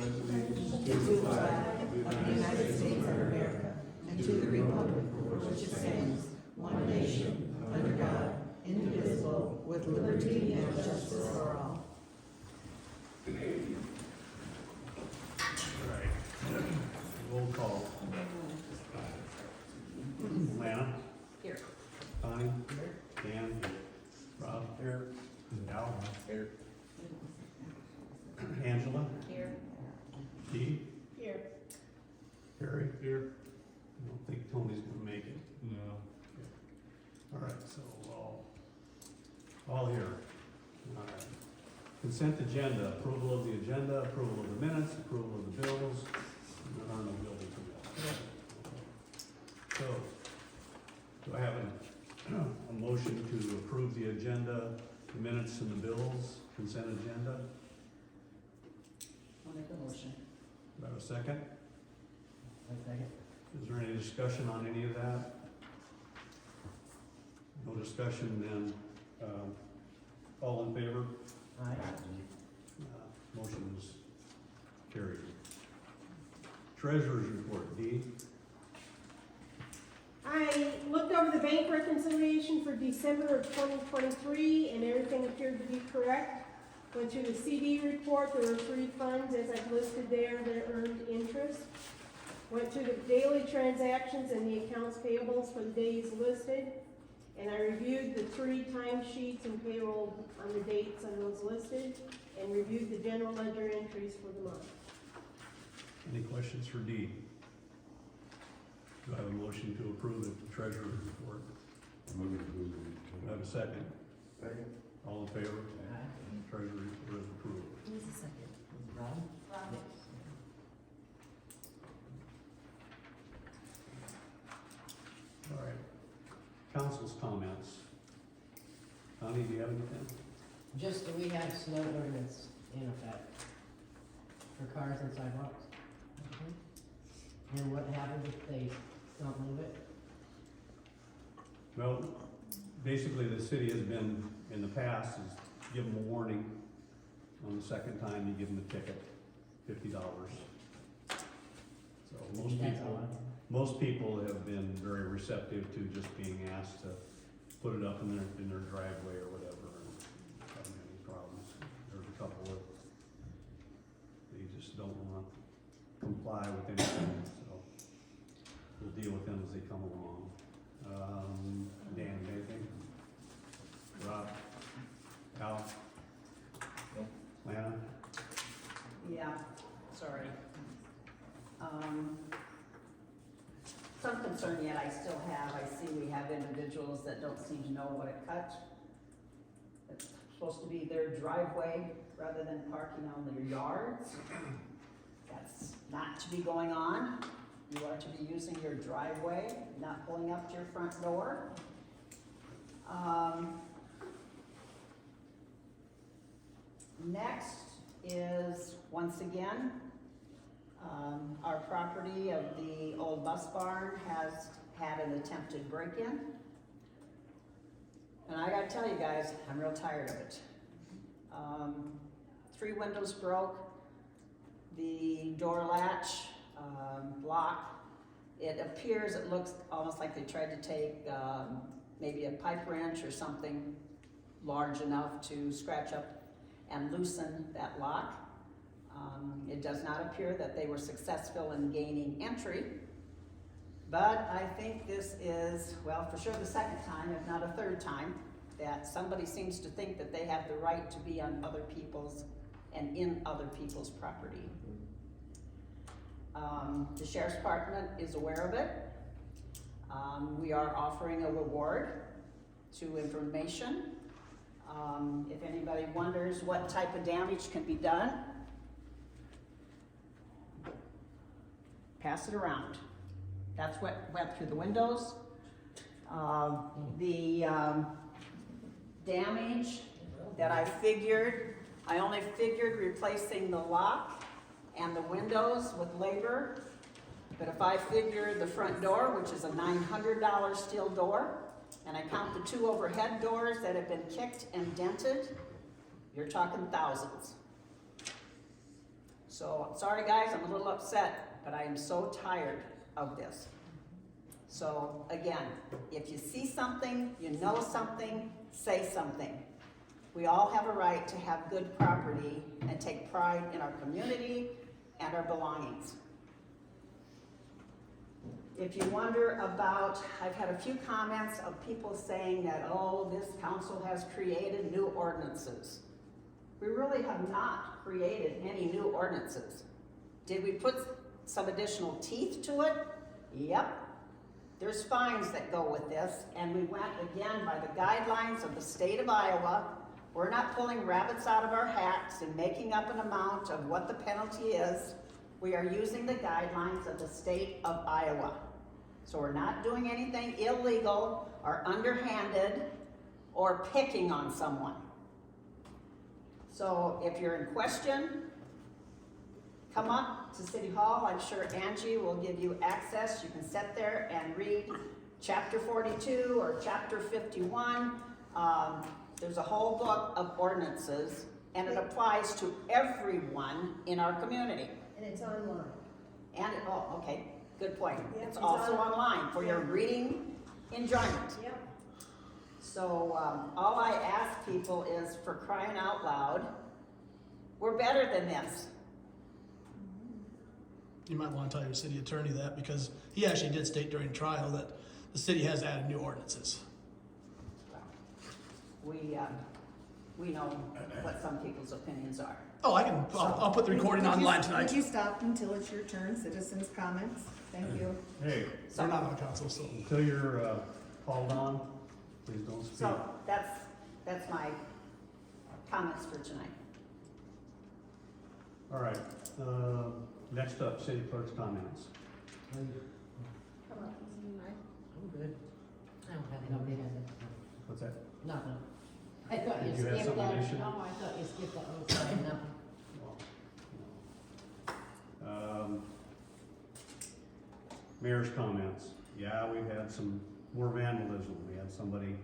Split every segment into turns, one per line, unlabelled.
to the flag of the United States of America, and to the republic for which it stands, one nation, under God, indivisible, with liberty and justice for all.
Right. Roll call. Lana?
Here.
Connie? Dan? Rob? Here. Al? Here. Angela?
Here.
Dee?
Here.
Harry? Here. I don't think Tony's gonna make it.
No.
All right, so all here. All right. Consent agenda, approval of the agenda, approval of the minutes, approval of the bills. There are no bills to go. So, do I have a motion to approve the agenda, the minutes and the bills, consent agenda?
I'll make a motion.
Do I have a second?
Second.
Is there any discussion on any of that? No discussion, then, all in favor?
Aye.
Motion is carried. Treasurer's report, Dee?
I looked over the bank reconciliation for December of 2023, and everything appeared to be correct. Went through the CD report, there were 3 funds, as I've listed there, that earned interest. Went through the daily transactions and the accounts payables for the days listed. And I reviewed the 3 timesheets and payroll on the dates on those listed, and reviewed the general ledger entries for the month.
Any questions for Dee? Do I have a motion to approve the treasurer's report?
Move to approve.
Do I have a second?
Second.
All in favor? Treasurer's report is approved.
Who's the second? Rob? Rob.
All right. Council's comments. Connie, do you have anything?
Just that we have snow ordinance in effect for cars and sidewalks. And what happens if they don't move it?
Well, basically, the city has been, in the past, is give them a warning. On the second time, you give them a ticket, $50. So most people have been very receptive to just being asked to put it up in their driveway or whatever, and haven't had any problems. There's a couple that they just don't want to comply with anything, so we'll deal with them as they come along. Dan, anything? Rob? Al? Lana?
Yeah, sorry. Some concern yet I still have. I see we have individuals that don't seem to know what a cut. It's supposed to be their driveway rather than parking on their yards. That's not to be going on. You are to be using your driveway, not pulling up to your front door. Next is, once again, our property of the old bus barn has had an attempted break-in. And I gotta tell you guys, I'm real tired of it. 3 windows broke, the door latch, lock. It appears, it looks almost like they tried to take maybe a pipe wrench or something large enough to scratch up and loosen that lock. It does not appear that they were successful in gaining entry, but I think this is, well, for sure the second time, if not a third time, that somebody seems to think that they have the right to be on other people's and in other people's property. The Sheriff's Department is aware of it. We are offering a reward to information. If anybody wonders what type of damage can be done, pass it around. That's what went through the windows. The damage that I only figured replacing the lock and the windows with labor. But if I figure the front door, which is a $900 steel door, and I count the 2 overhead doors that have been kicked and dented, you're talking thousands. So, sorry guys, I'm a little upset, but I am so tired of this. So, again, if you see something, you know something, say something. We all have a right to have good property and take pride in our community and our belongings. If you wonder about, I've had a few comments of people saying that, oh, this council has created new ordinances. We really have not created any new ordinances. Did we put some additional teeth to it? Yep. There's fines that go with this, and we went again by the guidelines of the state of Iowa. We're not pulling rabbits out of our hats and making up an amount of what the penalty is. We are using the guidelines of the state of Iowa. So we're not doing anything illegal or underhanded or picking on someone. So if you're in question, come up to City Hall. I'm sure Angie will give you access. You can sit there and read chapter 42 or chapter 51. There's a whole book of ordinances, and it applies to everyone in our community.
And it's online.
And, oh, okay, good point.
Yeah,
It's
it's
also
on-
online for your
yeah.
reading enjoyment.
Yep.
So, all I ask people is, for crying out loud, we're better than this.
You might want to tell your city attorney that, because he actually did state during trial that the city has added new ordinances.
We know what some people's opinions are.
Oh, I'll put the recording online tonight.
Would you stop until it's your turn, citizens' comments? Thank you.
Hey,
We're not on council, so.
until you're, called on, please don't speak.
So, that's my comments for tonight.
All right, next up, city clerk's comments.
I'm good. I don't have anything.
What's that?
Nothing. I thought you
Did you have
skipped
something,
that.
Nisha?
No, I thought you skipped that. Oh, sorry, nothing.
Mayor's comments. Yeah, we've had some more vandalism. We had somebody,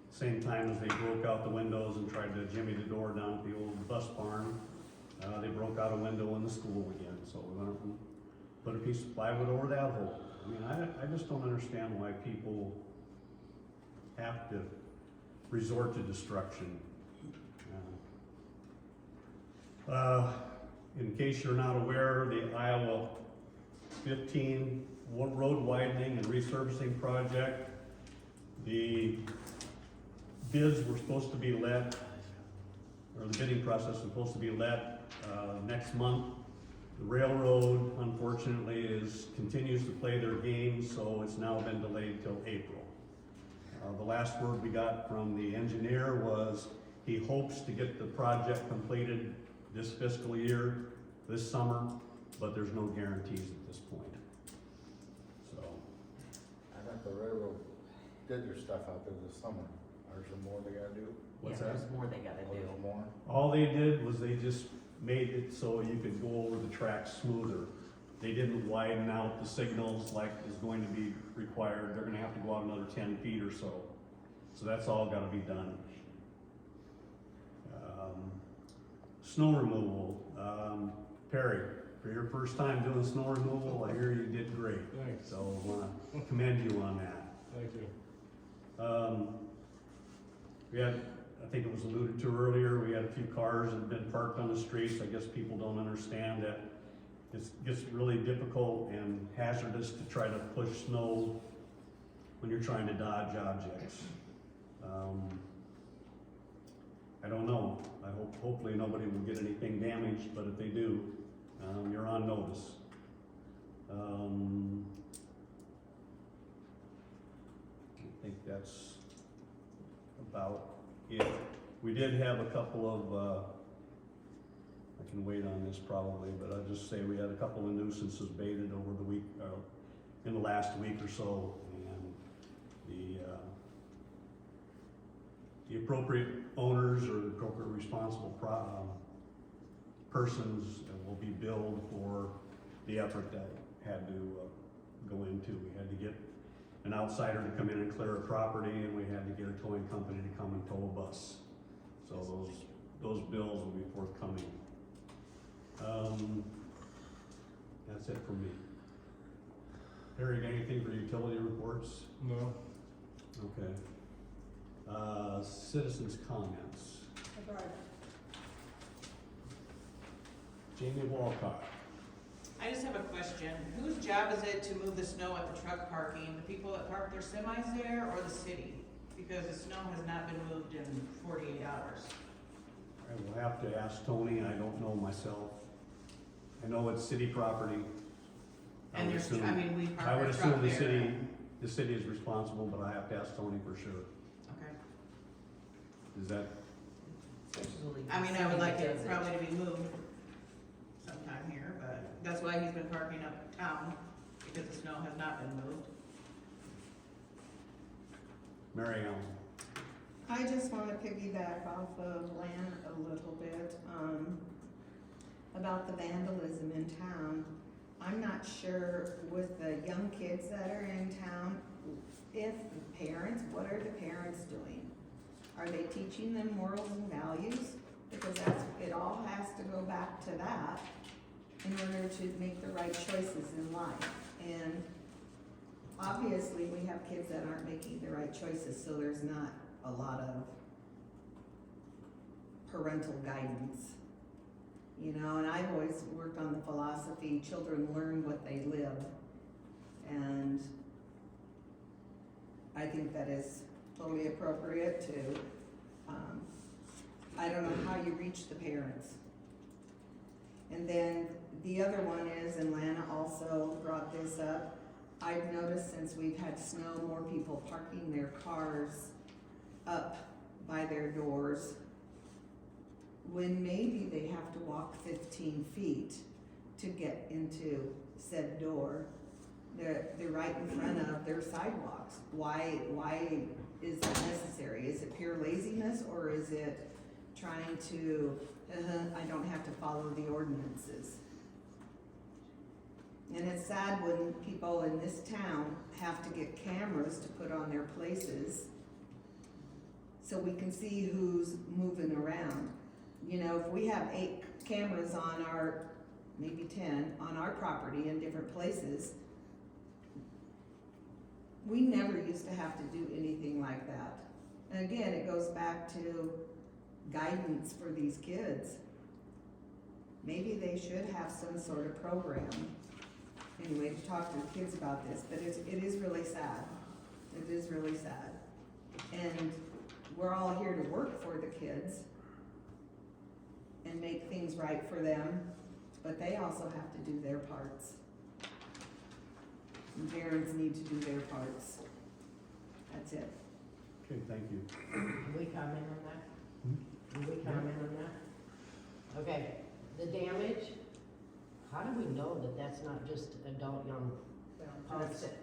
same time as they broke out the windows and tried to jimmy the door down at the old bus barn, they broke out a window in the school again. So we went up and put a piece of plywood over that hole. I mean, I just don't understand why people have to resort to destruction. In case you're not aware, the Iowa 15 road widening and resurfacing project, the bids were supposed to be let, or the bidding process was supposed to be let next month. The railroad, unfortunately, continues to play their game, so it's now been delayed till April. The last word we got from the engineer was he hopes to get the project completed this fiscal year, this summer, but there's no guarantees at this point. So,
I thought the railroad did their stuff out there this summer. There's some more they gotta do?
what's
Yeah,
that?
there's more they gotta
Oh,
do.
there's more?
All they did was they just made it so you could go over the track smoother. They didn't widen out the signals like is going to be required. They're gonna have to go out another 10 feet or so. So that's all gotta be done. Snow removal. Perry, for your first time doing snow removal, I hear you did great.
Thanks.
So I wanna commend you on that.
Thank you.
We had, I think it was alluded to earlier, we had a few cars that have been parked on the streets. I guess people don't understand that it gets really difficult and hazardous to try to push snow when you're trying to dodge objects. I don't know. Hopefully nobody will get anything damaged, but if they do, you're on notice. I think that's about it. We did have a couple of, I can wait on this probably, but I'll just say we had a couple of nuisances baited over the week, in the last week or so, and the appropriate owners or the appropriate responsible persons will be billed for the effort that had to go into. We had to get an outsider to come in and clear a property, and we had to get a towing company to come and tow a bus. So those bills will be forthcoming. That's it for me. Harry, got anything for utility reports?
No.
Okay. Citizens' comments.
I brought it.
Jamie Walcott.
I just have a question. Whose job is it to move the snow at the truck parking? The people that park their semis there or the city? Because the snow has not been moved in 48 hours.
I will have to ask Tony, I don't know myself. I know it's city property. I
And
would
there's,
assume-
I mean, we
I
park
would
our
assume
truck
the
there.
city is responsible, but I have to ask Tony for sure.
Okay.
Is that,
I mean, I would like it probably to be moved sometime here, but that's why he's been parking uptown, because the snow has not been moved.
Mary Ellen?
I just wanna piggyback off of Lan a little bit, about the vandalism in town. I'm not sure with the young kids that are in town, if the parents, what are the parents doing? Are they teaching them morals and values? Because it all has to go back to that in order to make the right choices in life. And obviously, we have kids that aren't making the right choices, so there's not a lot of parental guidance. You know, and I've always worked on the philosophy, children learn what they live. And I think that is totally appropriate to, I don't know how you reach the parents. And then the other one is, and Lana also brought this up, I've noticed since we've had snow, more people parking their cars up by their doors when maybe they have to walk 15 feet to get into said door. They're right in front of their sidewalks. Why is that necessary? Is it pure laziness, or is it trying to, I don't have to follow the ordinances? And it's sad when people in this town have to get cameras to put on their places so we can see who's moving around. You know, if we have 8 cameras on our, maybe 10, on our property in different places, we never used to have to do anything like that. And again, it goes back to guidance for these kids. Maybe they should have some sort of program, anyway, to talk to the kids about this, but it is really sad. It is really sad. And we're all here to work for the kids and make things right for them, but they also have to do their parts. And parents need to do their parts. That's it.
Okay, thank you.
Can we comment on that? Can we comment on that? Okay, the damage, how do we know that that's not just adult young?
That's it.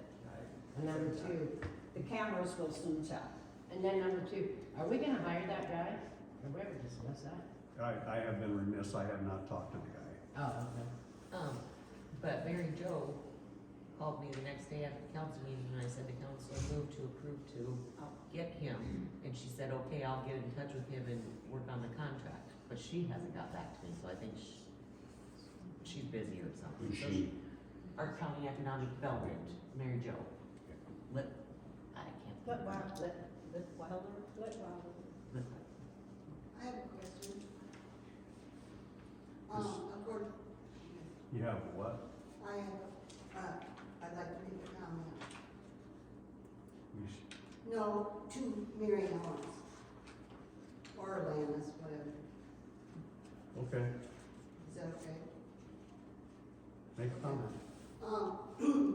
And number 2,
The cameras will soon tell.
and then number 2, are we gonna hire that guy? Or we ever discuss that?
I have been remiss, I have not talked to the guy.
Oh, okay.
But Mary Jo called me the next day after the council meeting, and I said the council moved to approve to get him. And she said, okay, I'll get in touch with him and work on the contract, but she hasn't got back to me, so I think she's busy or something.
Who's
So
she?
Our county economic development, Mary Jo. I can't.
Wilder.
I have a question. According,
You have what?
I'd like to make a comment.
You sh-
No, to Mary Ellen's, or Alanis, whatever.
Okay,
Is that okay?
make a comment.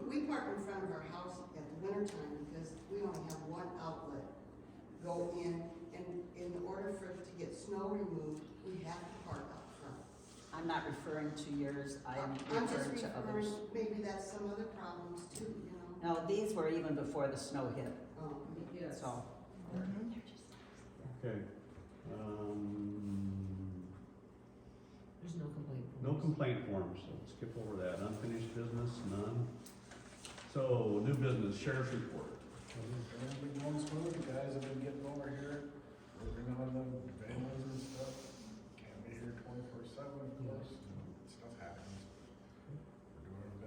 We park in front of our house at the winter time because we only have one outlet go in, and in order for it to get snow removed, we have to park out front.
I'm not referring to yours, I am
I'm just
referring to
referring,
others.
maybe that's some other problems too, you know?
No, these were even before the snow hit,
Yes.
so.
Okay.
There's no complaint.
No complaint forms, so let's skip over that. Unfinished business, none. So, new business, sheriff's report.
It's been going smooth, the guys have been getting over here, working on the vandalism and stuff. Can't be here 24/7, of course, stuff happens. We're doing our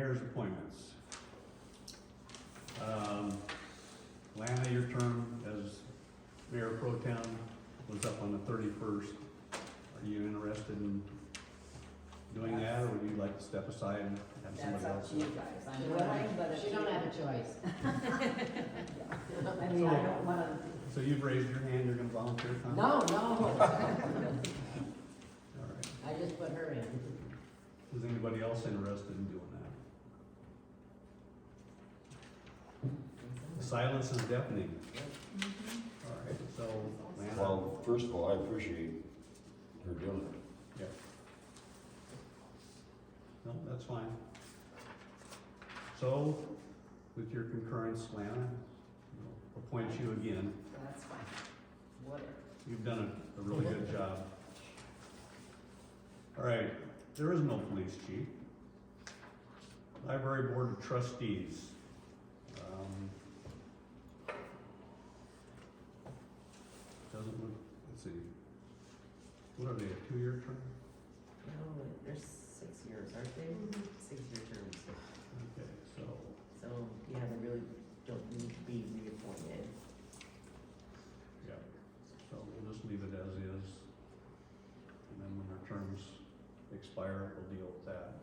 mayor's appointments. Lana, your term as mayor pro tem was up on the 31st. Are you interested in doing that, or would you like to step aside and have
That's
somebody
up
else?
to you guys, I'm willing, but if
She
you.
don't have a choice.
I mean, I don't wanna,
So you've raised your hand, you're gonna volunteer, Tom?
No, no,
All right.
I just put her in.
Is anybody else interested in doing that? The silence is deafening. All right, so, Lana?
Well, first of all, I appreciate her doing it.
Yeah. No, that's fine. So, with your concurrence, Lana, we'll appoint you again.
that's fine, whatever.
You've done a really good job. All right, there is no police chief. Library Board of Trustees. Doesn't look, let's see. What are they, a 2-year term?
No, they're 6 years, aren't they? 6-year terms.
Okay, so,
So, yeah, they really don't need to be reappointed.
yeah, so we'll just leave it as is. And then when their terms expire, we'll deal with that.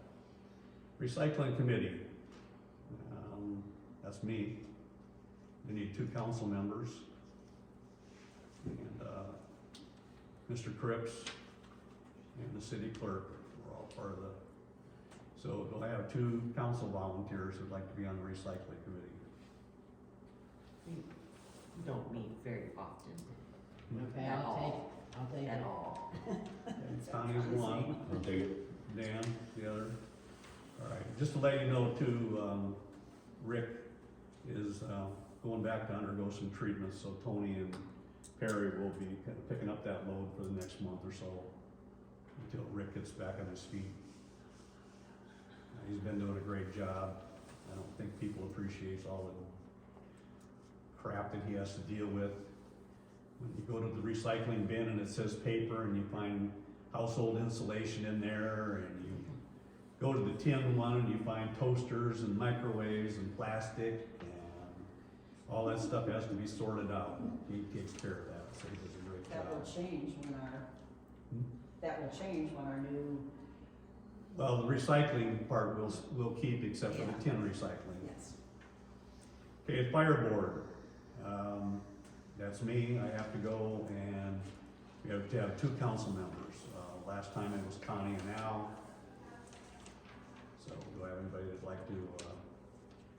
Recycling Committee. That's me. We need 2 council members. And, Mr. Cripps and the city clerk were all part of the, so we'll have 2 council volunteers who'd like to be on the recycling committee.
We don't meet very often,
Okay,
At
I'll take
at
it.
all.
Connie's one,
I'll take it.
Dan, the other. All right, just to let you know too, Rick is, going back to undergo some treatment, so Tony and Perry will be kind of picking up that load for the next month or so until Rick gets back on his feet. He's been doing a great job. I don't think people appreciate all the crap that he has to deal with. When you go to the recycling bin and it says paper and you find household insulation in there, and you go to the tin one and you find toasters and microwaves and plastic, and all that stuff has to be sorted out. He takes care of that, so he does a great
That will
job.
change when our,
Hmm?
that will change when our new,
Well, the recycling part we'll keep except for the
Yeah.
tin recycling.
yes.
Okay, fire board, that's me, I have to go, and we have to have 2 council members. Last time it was Connie and Al. So do I have anybody that'd like to,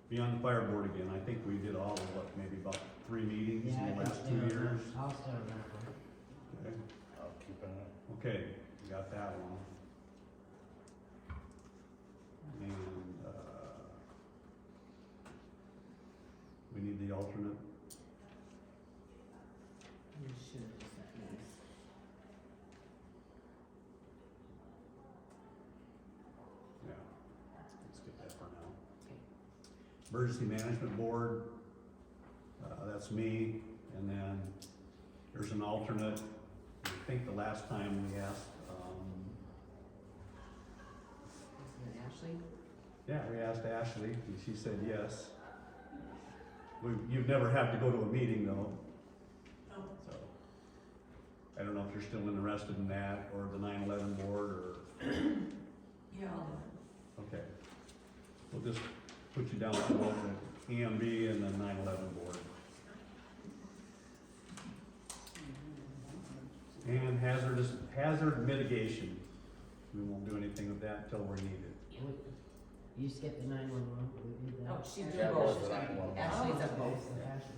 be on the fire board again? I think we did all of what, maybe about 3 meetings
Yeah,
in
I
the
can
last
stay
2
on that.
years.
I'll stay on that one.
Okay.
I'll keep an eye.
Okay, we got that one. And, we need the alternate.
You should have just at least.
Yeah, let's get that for now.
Okay.
Emergency Management Board, that's me, and then there's an alternate. I think the last time we asked,
Isn't it Ashley?
yeah, we asked Ashley, and she said yes. You've never had to go to a meeting though.
Oh.
So, I don't know if you're still interested in that, or the 9/11 board, or,
Yeah.
okay. We'll just put you down for both the EMB and the 9/11 board. And hazard mitigation. We won't do anything with that until we're needed.
You skipped the 911, but we did that.
Oh, she's
Yeah,
doing
that was
both.
the 911.
Ashley's at both.
Oh, Ashley,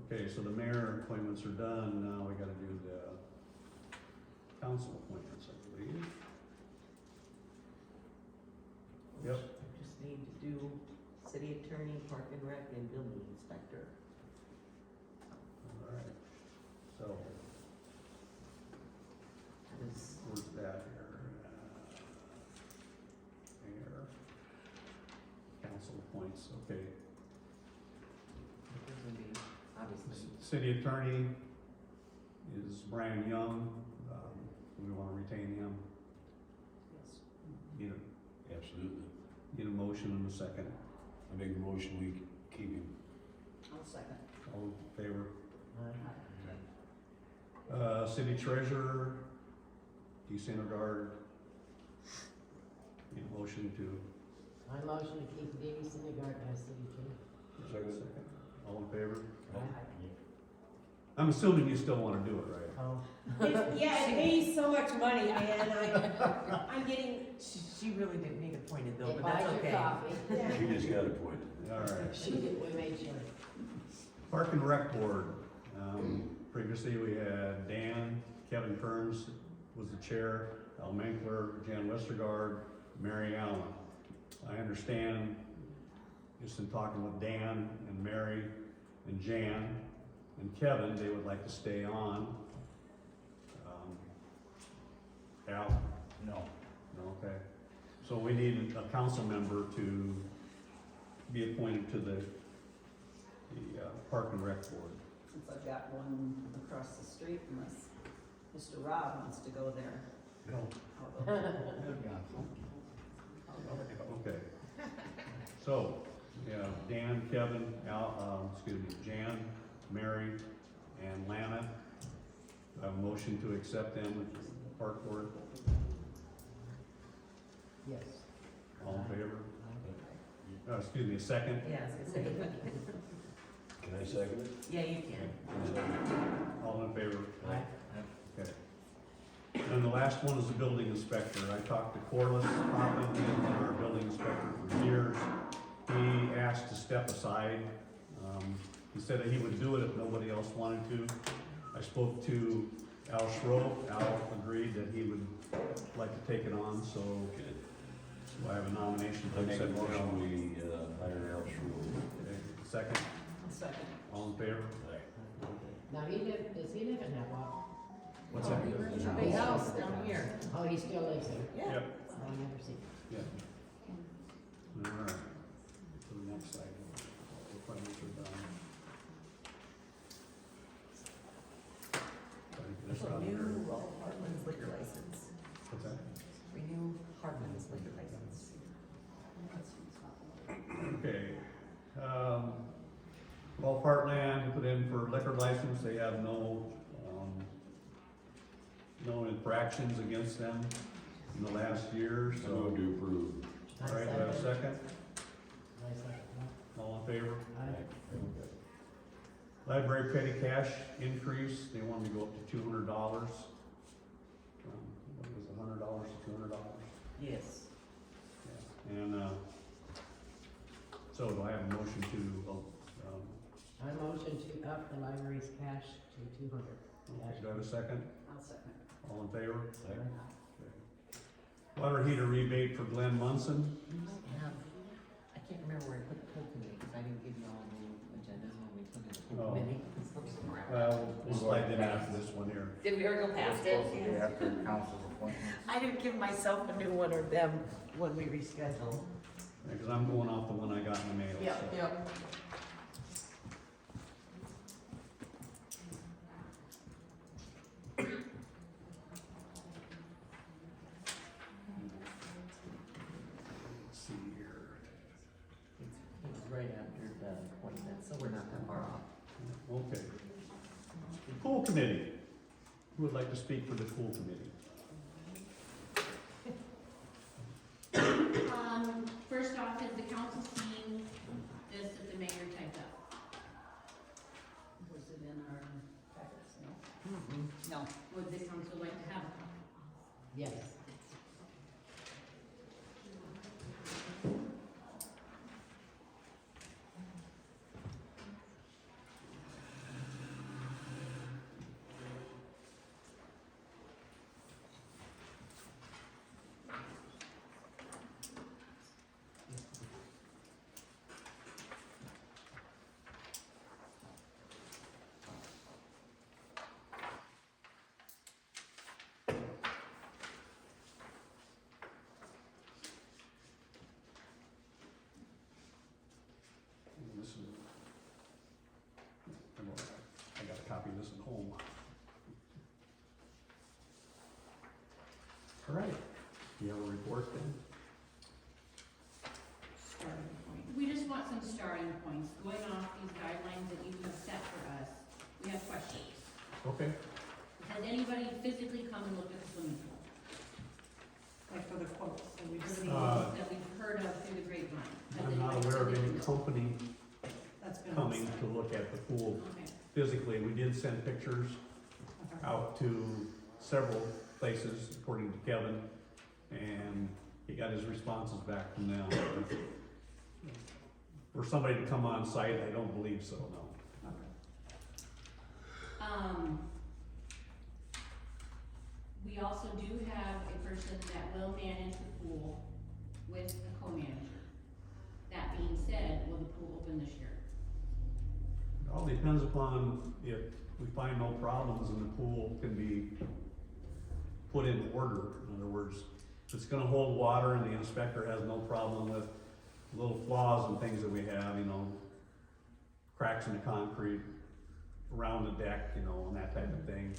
okay.
Okay, so the mayor appointments are done, now we gotta do the council appointments, I believe. Yep.
Just need to do city attorney, park and rec, and building inspector.
Alright, so,
Because
where's that here? Mayor. Council appoints, okay.
there's gonna be, obviously,
City attorney is Brian Young, do we wanna retain him?
yes.
Either,
Absolutely.
Get a motion and a second.
I make a motion, we keep him.
I'll second.
All in favor?
Aye.
City treasurer, Desyndergaard. Need a motion to,
I motion to keep Dee Syndergaard as city treasurer.
Second.
all in favor?
Aye.
I'm assuming you still wanna do it, right?
Oh,
Yeah, it pays so much money, man, I'm getting,
She really didn't need appointed though,
it
but
buys
that's
your
okay.
coffee.
yeah.
She just got appointed.
All right.
We made sure.
Park and Rec Board, previously we had Dan, Kevin Kearns was the chair, Al Menkler, Jan Westergaard, Mary Allen. I understand, just in talking with Dan and Mary and Jan and Kevin, they would like to stay on. Al?
No.
No, okay. So we need a council member to be appointed to the Park and Rec Board.
Since I've got one across the street, unless Mr. Rob wants to go there.
No.
I'll go. I'll go.
Okay. So, yeah, Dan, Kevin, Jan, Mary, and Lana. I have a motion to accept them with the Park Board.
Yes.
All in favor? Excuse me, a second?
Yeah, I was gonna say.
Can I second it?
Yeah, you can.
All in favor?
Aye.
Okay. And the last one is the building inspector. I talked to Corliss Poppin, he's been our building inspector for years. He asked to step aside. He said that he would do it if nobody else wanted to. I spoke to Al Schroep. Al agreed that he would like to take it on, so I have a nomination
I
to
make a
accept Al.
motion, we hire Al Schroeder.
Okay, second,
Second.
all in favor?
Now, does he live in that lot?
What's that?
Big house down here.
Oh, he still lives there?
Yeah.
Yep,
I never see.
yeah. All right, to the next item. The finance are done. Trying to get this out of here.
Renew Hartman's liquor license.
What's that?
Renew Hartman's liquor license.
Okay, Gulf Heartland put in for liquor license, they have no infractions against them in the last year,
So
so.
move to approve.
All right, do I have a second?
I second
All in favor?
that. Aye.
Okay. Library petty cash increase, they want me to go up to $200. What was it, $100 to $200?
Yes.
Yeah. And, so do I have a motion to,
I motion to up the library's cash to 200.
okay, do I have a second?
I'll second.
All in favor?
Second.
Water heater rebate for Glenn Munson.
Yeah. I can't remember where I put the pool committee, because I didn't give you all the agendas when we put in the pool
Oh.
committee.
We'll slide in after this one here.
Did we ever go past it?
Supposed to be after council's appointment.
I didn't give myself a new one or them when we rescheduled.
Because I'm going off the one I got in the mail. so.
Yep.
Let's see here.
It was right after the appointment, so we're not that far off.
Okay. Pool committee. Who would like to speak for the pool committee?
First off, has the council seen this that the mayor typed up?
Was it in our packets? No. No.
Would the council like to have a copy?
Yes.
This is, I got a copy of this at home. All right. Do you have a report then?
some starting points, going off these guidelines that you have set for us. We have questions.
Okay.
Has anybody physically come and looked at the swimming pool?
Like for the quotes, that we've
The
seen,
Uh,
that we've heard of through the grapevine? Has
I'm not
anybody
aware of any
physically-
company
that's been.
coming to look at the pool
Okay,
physically. We did send pictures
Okay.
out to several places, according to Kevin, and he got his responses back from them. For somebody to come on site, I don't believe so, no.
we also do have a person that will manage the pool with a co-manager. That being said, will the pool open this year?
It all depends upon if we find no problems and the pool can be put in order. In other words, if it's gonna hold water and the inspector has no problem with little flaws and things that we have, you know, cracks in the concrete, around the deck, you know, and that type of thing.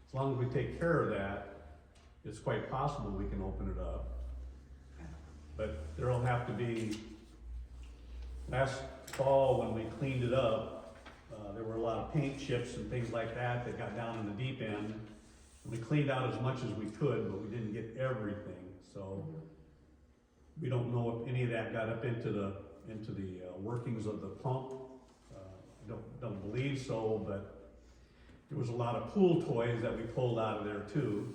As long as we take care of that, it's quite possible we can open it up. But there'll have to be, last fall when we cleaned it up, there were a lot of paint chips and things like that that got down in the deep end. We cleaned out as much as we could, but we didn't get everything, so we don't know if any of that got up into the workings of the pump. I don't believe so, but there was a lot of pool toys that we pulled out of there too.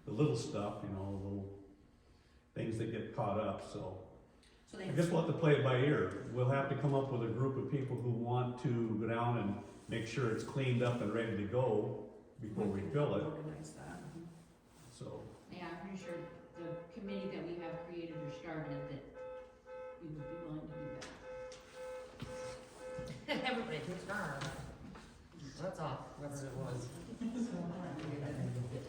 The little stuff, you know, little things that get caught up, so.
So they,
I guess we'll have to play it by ear. We'll have to come up with a group of people who want to go down and make sure it's cleaned up and ready to go before we fill it,
organize that.
so.
Yeah, I'm pretty sure the committee that we have created or started, that we would be willing to do that.
Everybody took a star. That's off, whoever it was.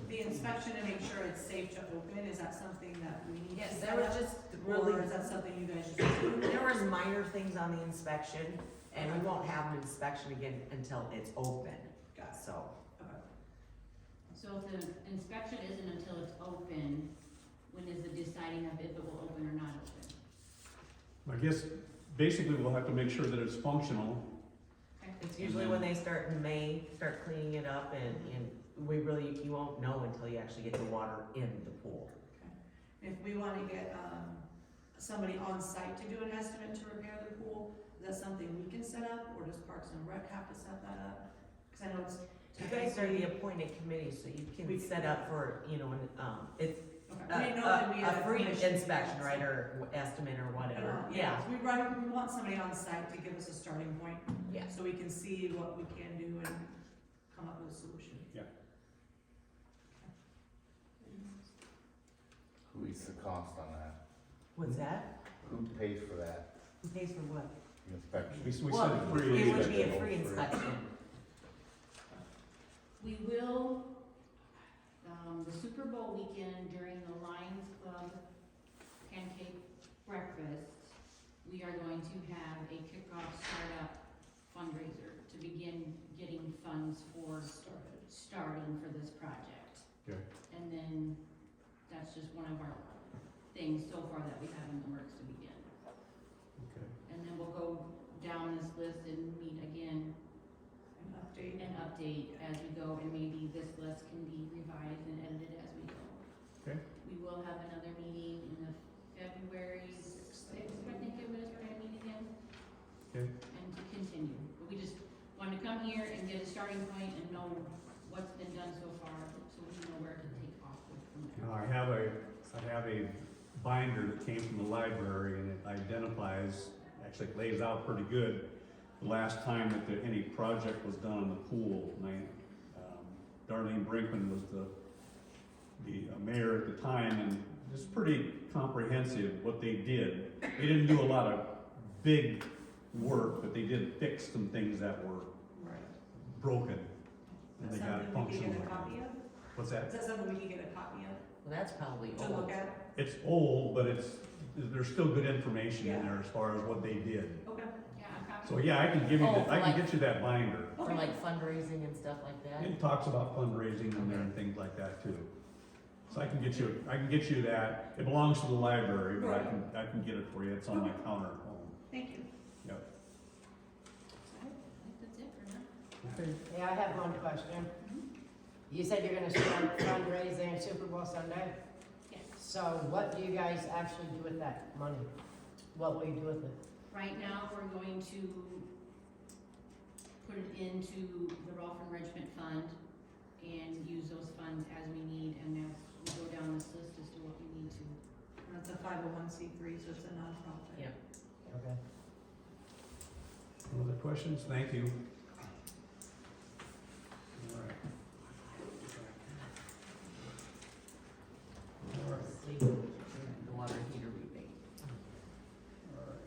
The inspection to make sure it's safe to open, is that something that we need to
Yes,
set
that was
up?
just
Or
really,
is that something you guys just do?
there was minor things on the inspection, and we won't have an inspection again until it's open,
Got it.
so.
Okay.
So if the inspection isn't until it's open, when is the deciding of if it will open or not open?
I guess basically we'll have to make sure that it's functional.
It's usually when they start in May, start cleaning it up, and we really, you won't know until you actually get the water in the pool.
If we wanna get, somebody on site to do an estimate to repair the pool, is that something we can set up, or does Parks and Rec have to set that up? Cause I know it's.
You guys are the appointed committee, so you can
We-
set up for, you know, it's
Okay. I didn't know that we had
a free
permission.
inspection, right, or estimate or whatever, yeah.
We want somebody on site to give us a starting point.
Yeah.
So we can see what we can do and come up with a solution.
Who eats the cost on that?
What's that?
Who pays for that
Who pays for what?
inspection?
We
Well,
said free.
it would be a
inspection.
free inspection.
We will, the Super Bowl weekend during the Lions Club pancake breakfast, we are going to have a kickoff startup fundraiser to begin getting funds for starting for this project.
Okay.
And then that's just one of our things so far that we have in the works to begin.
Okay.
And then we'll go down this list and meet again
An update.
and update as we go, and maybe this list can be revised and edited as we go.
Okay.
We will have another meeting in the February sixth, I think it was, we're gonna meet again.
Okay.
And to continue, but we just wanted to come here and get a starting point and know what's been done so far, so we know where to take off with from there.
Now, I have a binder that came from the library, and it identifies, actually it lays out pretty good, the last time that any project was done on the pool. And Darlene Brinkman was the mayor at the time, and it's pretty comprehensive what they did. They didn't do a lot of big work, but they did fix some things that were
Right.
broken, and they
Is that
got it
something we can
functional.
get a copy of?
What's
Is
that?
that something we can get a copy of
Well, that's probably
to
old.
look at?
It's old, but there's still good information in
Yeah.
there as far as what they did.
Okay.
Yeah, I'm happy.
So yeah, I can give you,
Oh,
I can
like-
get you that binder.
For like fundraising and stuff like that?
It talks about fundraising in there and things like that too. So I can get you that. It belongs to the library, but I can get it for you. It's on my counter at home.
Thank you.
Yep.
I think that's it for now.
Okay.
Yeah, I have one question. You said you're gonna start fundraising Super Bowl Sunday?
Yes.
So what do you guys actually do with that money? What will you do with it?
Right now, we're going to put it into the Rolfe Enrichment Fund and use those funds as we need, and as we go down this list as to what we need to.
That's a 501c3, so it's a nonprofit.
Yep.
Okay.
Other questions? Thank you. All right. All right.
The water heater rebate.
All right.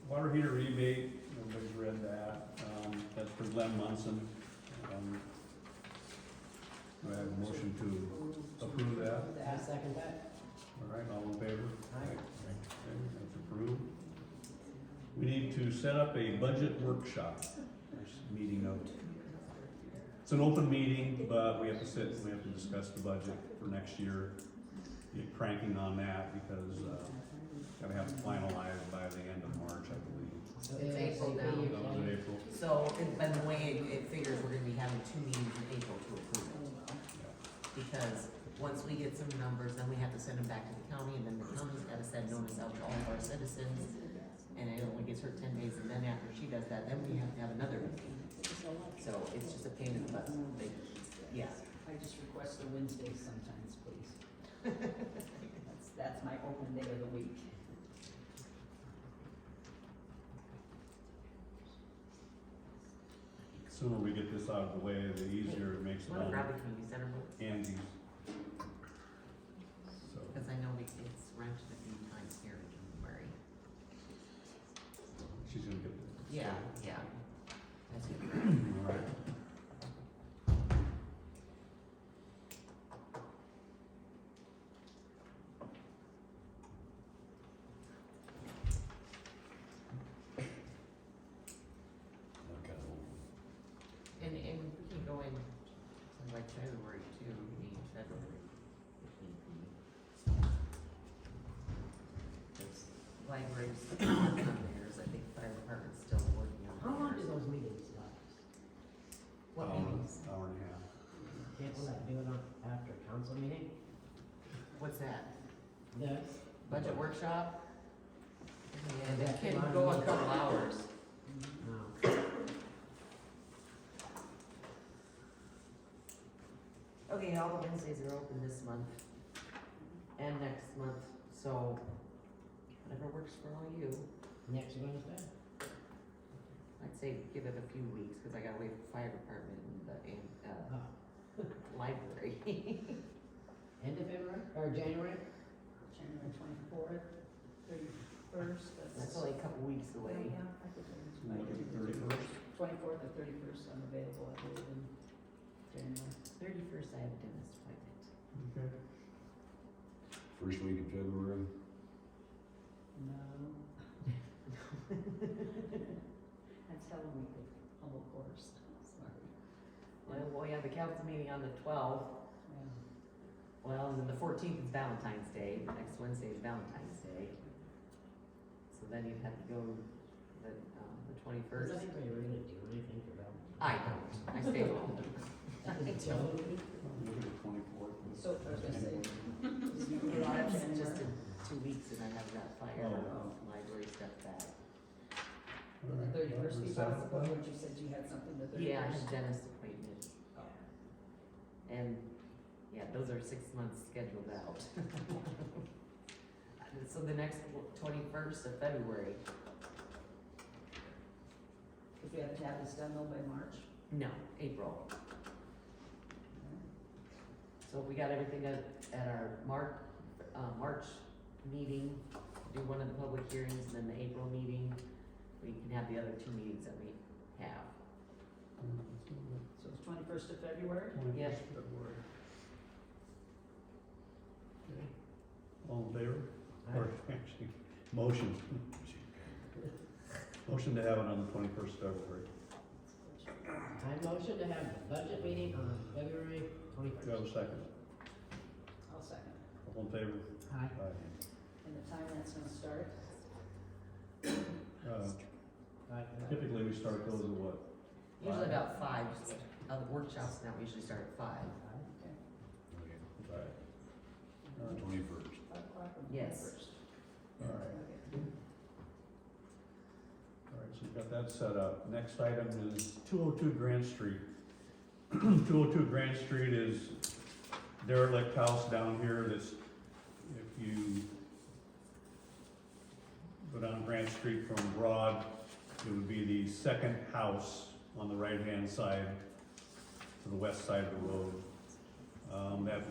Water heater rebate, everybody's read that. That's for Glenn Munson. Do I have a motion to approve that?
I second that.
All right, all in favor?
Aye.
Okay, that's approved. We need to set up a budget workshop, meeting of, it's an open meeting, but we have to sit, we have to discuss the budget for next year. Get cranking on that because, gotta have it finalized by the end of March, I believe.
So
It's April now.
That was in April.
So, and the way it figures, we're gonna be having 2 meetings in April to approve it. Because once we get some numbers, then we have to send them back to the county, and then the county's gotta send notice out to all of our citizens. And it only gets her 10 days, and then after she does that, then we have to have another meeting. So it's just a pain in the butt. Yeah.
I just request the Wednesdays sometimes, please. That's my open day of the week.
Sooner we get this out of the way, the easier it makes it
What
on
about the community center?
Andy's. So,
Because I know it's rented a few times here in January.
she's gonna get.
Yeah, yeah. That's good.
All right.
And we can go in, so like February too, maybe February. if need be. There's libraries on theirs, I think fire department's still working on theirs.
How long do those meetings last?
What meetings?
Hour and a half.
Can't we like do it on after council meeting?
What's that?
The,
Budget workshop? And
Yeah,
it can
that's
go a
fine.
couple hours.
no.
Okay, all the Wednesdays are open this month and next month, so whatever works for all you.
Next Wednesday?
I'd say give it a few weeks, cause I gotta wait for fire department and
Oh,
library.
end of February, or January?
January 24th, 31st,
That's only a couple weeks away.
Yeah, I could do it.
So we'll look at the 31st.
24th or 31st, I'm available, I believe, in January.
31st, I have a dentist appointment.
Okay.
First week in February,
No. That's Helen week of humble course, sorry.
Well, we have the council meeting on the 12th.
Yeah.
Well, and then the 14th is Valentine's Day, next Wednesday is Valentine's Day. So then you'd have to go the
Does
21st.
anybody really do anything for them?
I don't, I stay home.
Until
Look at the 24th.
So, I was gonna say,
That's just in 2 weeks and I have that fire
Oh.
library stuff back.
All
the
right.
31st be
The seventh
possible,
then?
but you said you had something the 31st.
Yeah, I have dentist appointment.
Oh.
And, yeah, those are 6 months scheduled out. So the next 21st of February,
If we have to have this done though by March.
no, April. So we got everything at our March meeting, do one of the public hearings, and then the April meeting, we can have the other 2 meetings that we have.
So it's 21st of February?
21st
Yes.
February. Okay. All in favor?
Aye.
Or actually, motion. Motion to have it on the 21st February.
I motion to have the budget meeting on February
Do you have
21st.
a second?
I'll second.
All in favor?
Aye.
Aye.
And the time that's gonna start?
usually start those at what?
Usually about 5, the workshops now usually start at 5.
Right.
21st.
Yes.
Alright. Alright, so we've got that set up. Next item is 202 Grant Street. 202 Grant Street is derelict house down here that's, if you go down Grant Street from Broad, it would be the second house on the right-hand side to the west side of the road. That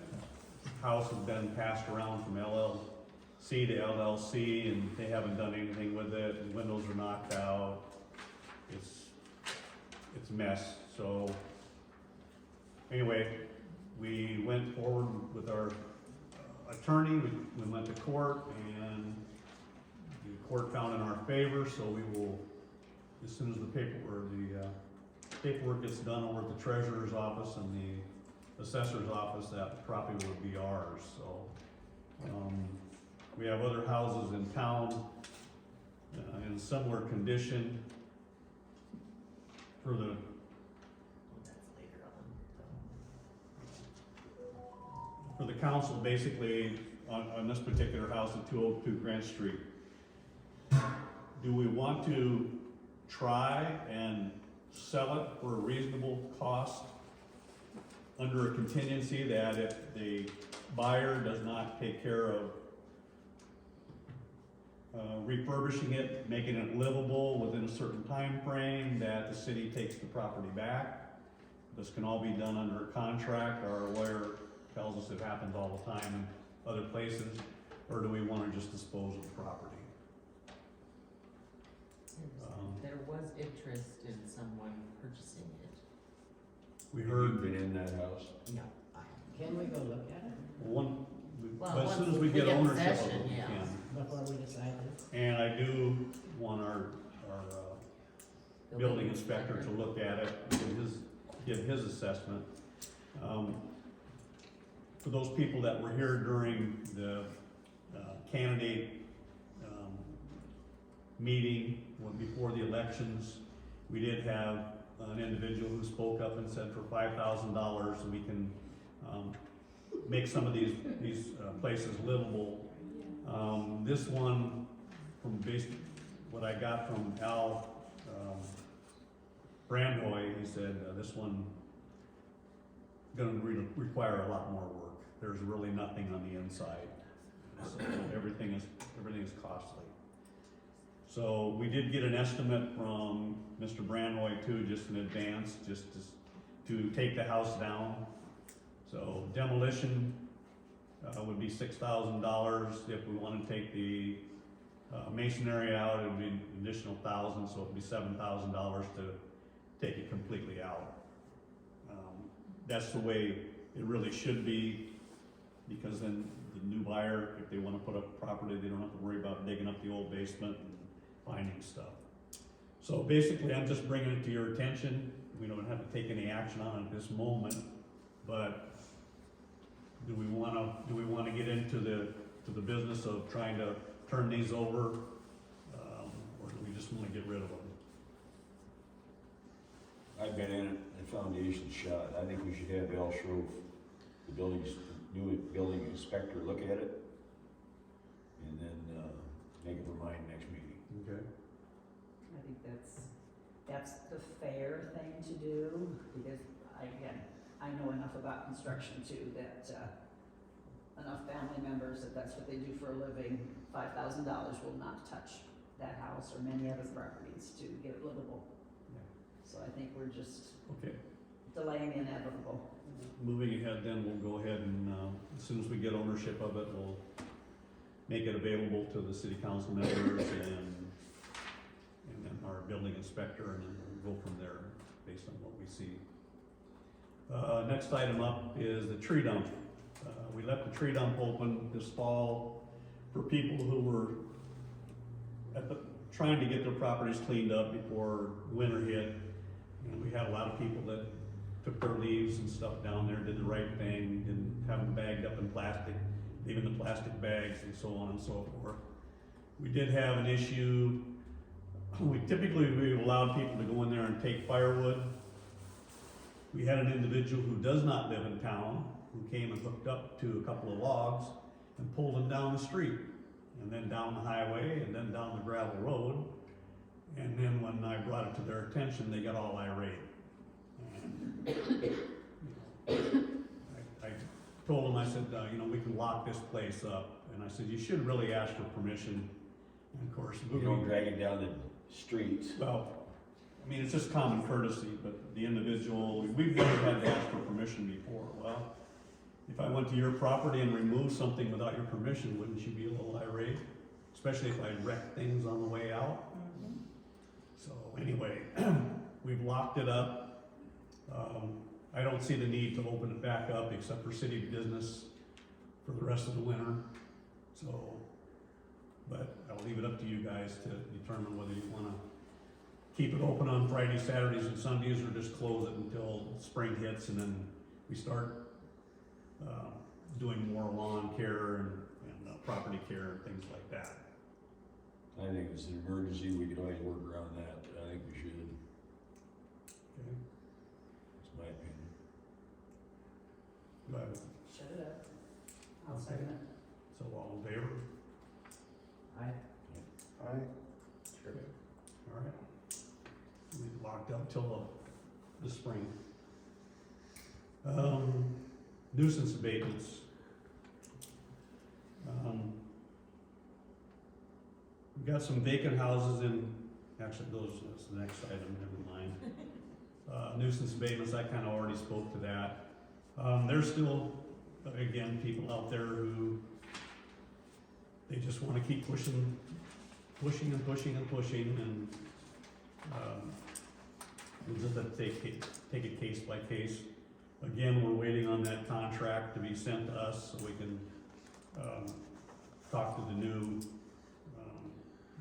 house has been passed around from LLC to LLC, and they haven't done anything with it. The windows are knocked out. It's a mess. So anyway, we went forward with our attorney. We went to court, and the court found in our favor. So we will, as soon as the paperwork gets done over at the treasurer's office and the assessor's office, that property will be ours. So we have other houses in town in similar condition. For the
That's later on.
for the council, basically on this particular house at 202 Grant Street, do we want to try and sell it for a reasonable cost under a contingency that if the buyer does not take care of refurbishing it, making it livable within a certain time frame, that the city takes the property back? This can all be done under a contract. Our lawyer tells us it happens all the time in other places. Or do we want to just dispose of the property?
There was interest in someone purchasing it.
We
Have
heard
you been in that house?
No,
Can we go look at it
one,
Well,
but as soon
once
as we get ownership of
possession,
it, we
yeah.
can.
before we decide this?
And I do want our building inspector to look at it, give his assessment. For those people that were here during the candidate meeting before the elections, we did have an individual who spoke up and said for $5,000 we can make some of these places livable. This one, from what I got from Al Brandhoy, he said this one gonna require a lot more work. There's really nothing on the inside, so everything is costly. So we did get an estimate from Mr. Brandhoy too, just in advance, just to take the house down. So demolition would be $6,000. If we want to take the masonry out, it would be an additional $1,000, so it would be $7,000 to take it completely out. That's the way it really should be, because then the new buyer, if they want to put up property, they don't have to worry about digging up the old basement and finding stuff. So basically, I'm just bringing it to your attention. We don't have to take any action on it at this moment, but do we want to get into the business of trying to turn these over, or do we just want to get rid of them?
I've been in it, the foundation's shot. I think we should have Al Rolfe, the new building inspector, look at it, and then make up our mind next meeting.
Okay.
I think that's the fair thing to do, because I know enough about construction too, that enough family members that's what they do for a living. $5,000 will not touch that house or many other properties to get it livable.
Yeah.
So I think we're just
Okay.
delaying the inevitable.
Moving ahead, then we'll go ahead and as soon as we get ownership of it, we'll make it available to the city council members and then our building inspector, and then we'll go from there based on what we see. Next item up is the tree dump. We left the tree dump open this fall for people who were trying to get their properties cleaned up before winter hit. And we had a lot of people that took their leaves and stuff down there, did the right thing, didn't have them bagged up in plastic, leaving the plastic bags and so on and so forth. We did have an issue we've allowed people to go in there and take firewood. We had an individual who does not live in town, who came and hooked up to a couple of logs and pulled them down the street, and then down the highway, and then down the gravel road. And then when I brought it to their attention, they got all irate. And, I told them, I said, we can lock this place up. And I said, you should really ask for permission. And of course,
You don't drag it down the streets.
well, I mean, it's just common courtesy, but the individual, we've never had to ask for permission before. Well, if I went to your property and removed something without your permission, wouldn't you be a little irate? Especially if I wrecked things on the way out. So anyway, we've locked it up. I don't see the need to open it back up except for city business for the rest of the winter. So, but I'll leave it up to you guys to determine whether you wanna keep it open on Fridays, Saturdays, and Sundays, or just close it until spring hits and then we start doing more lawn care and property care and things like that.
I think it's an emergency, we could always work around that, I think we should,
Okay.
that's my opinion.
Do I have-
Shut it up. I'll second it.
So all in favor?
Sure.
All right. Leave it locked up till the spring. Nuisance abatements. We've got some vacant houses actually that's the next item, never mind. Nuisance abatements, I kinda already spoke to that. There's still, again, people out there who, they just wanna keep pushing and, we'll just have to take it case by case. Again, we're waiting on that contract to be sent to us so we can, talk to the new,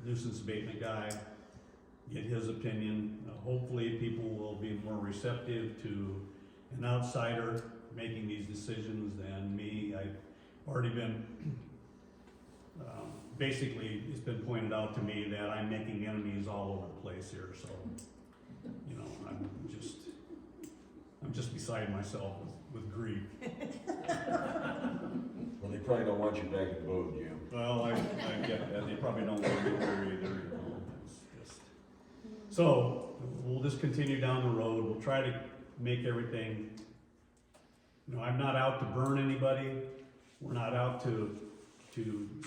nuisance abatement guy, get his opinion. Hopefully people will be more receptive to an outsider making these decisions than me. I've already been, basically, it's been pointed out to me that I'm making enemies all over the place here, so, I'm just beside myself with grief.
Well, they probably don't want you back in the boat, Jim.
Well, I get that, they probably don't want me there either, it's just. So, we'll just continue down the road, we'll try to make everything, I'm not out to burn anybody, we're not out to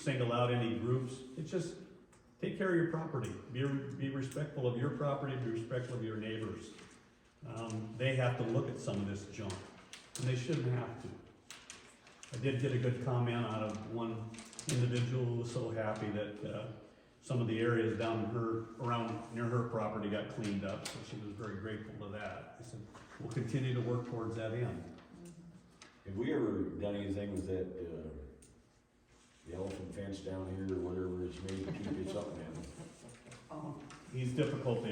single out any groups, it's just, take care of your property, be respectful of your property, be respectful of your neighbors. They have to look at some of this junk, and they shouldn't have to. I did get a good comment out of one individual who was so happy that some of the areas around near her property got cleaned up, so she was very grateful to that. I said, we'll continue to work towards that end.
Have we ever done anything with that, the elephant fence down here or whatever it's made to keep it up, man?
Oh.
He's difficult to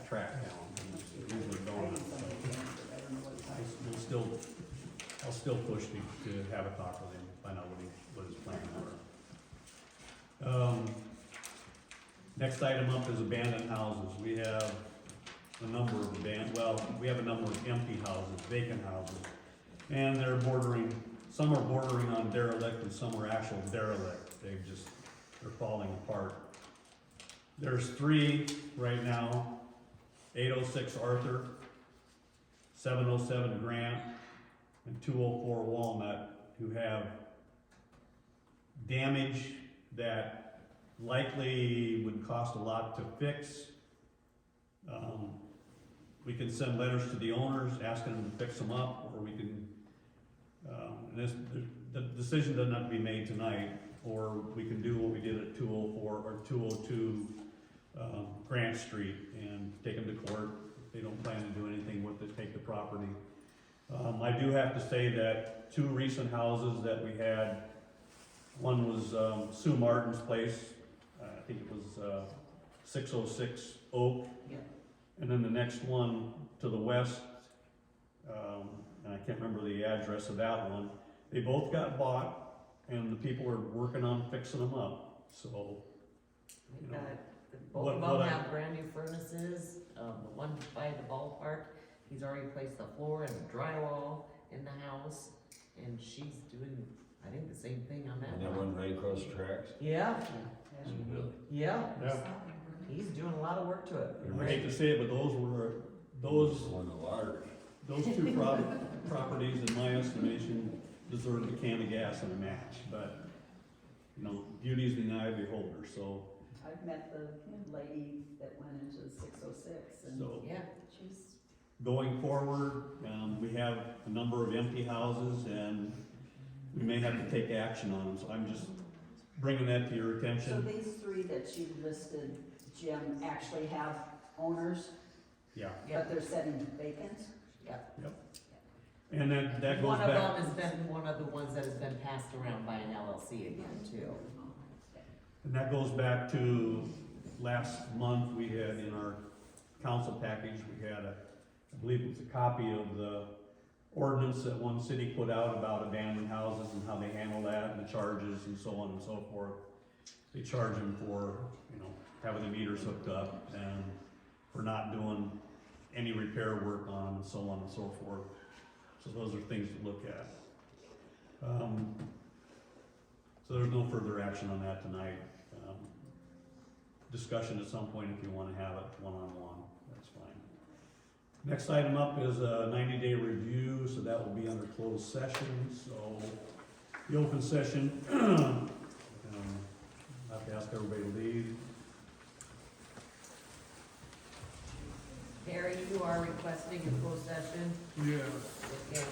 track down, he's usually gone, so I'll still push to have a talk with him, find out what his plans are. Next item up is abandoned houses. We have a number of we have a number of empty houses, vacant houses. And some are bordering on derelict and some are actual derelict. They're falling apart. There's 3 right now, 806 Arthur, 707 Grant, and 204 Walnut, who have damage that likely would cost a lot to fix. We can send letters to the owners asking them to fix them up, or we can, the decision doesn't have to be made tonight, or we can do what we did at 204 or 202 Grant Street and take them to court. If they don't plan to do anything with it, take the property. I do have to say that 2 recent houses that we had, one was Sue Martin's place, I think it was 606 Oak.
Yeah.
And then the next one to the west, and I can't remember the address of that one, they both got bought and the people are working on fixing them up, so.
Both Both
What-
of
what
them
I-
have brand new furnaces, the one by the ballpark, he's already placed the floor and drywall in the house, and she's doing, I think, the same thing on that
And that
one.
one right across the tracks?
Yeah,
Really?
yeah,
Yeah,
he's doing a lot of work to it.
I hate to say it, but those
Won the lottery.
those two properties, in my estimation, deserve a can of gas and a match, but, you know, beauty's in the eye of the beholder, so,
I've met the lady that went into 606 and
so.
Yeah,
she's,
Going forward, we have a number of empty houses and we may have to take action on them, so I'm just bringing that to your
so
attention.
these three that you listed, Jim, actually have owners,
Yeah,
but they're sitting vacant?
and that goes
one of
back,
them has been one of the ones that has been passed around by an LLC again too.
and that goes back to last month, we had in our council package, we had I believe it was a copy of the ordinance that one city put out about abandoned houses and how they handle that and the charges and so on and so forth. They charge them for, you know, having the meters hooked up and for not doing any repair work on them and so on and so forth. So those are things to look at. So there's no further action on that tonight. Discussion at some point if you wanna have it one-on-one, that's fine. Next item up is a 90-day review, so that will be under closed session, so the open session, I have to ask everybody to leave.
Barry, you are requesting a closed session?
Yeah.
Okay.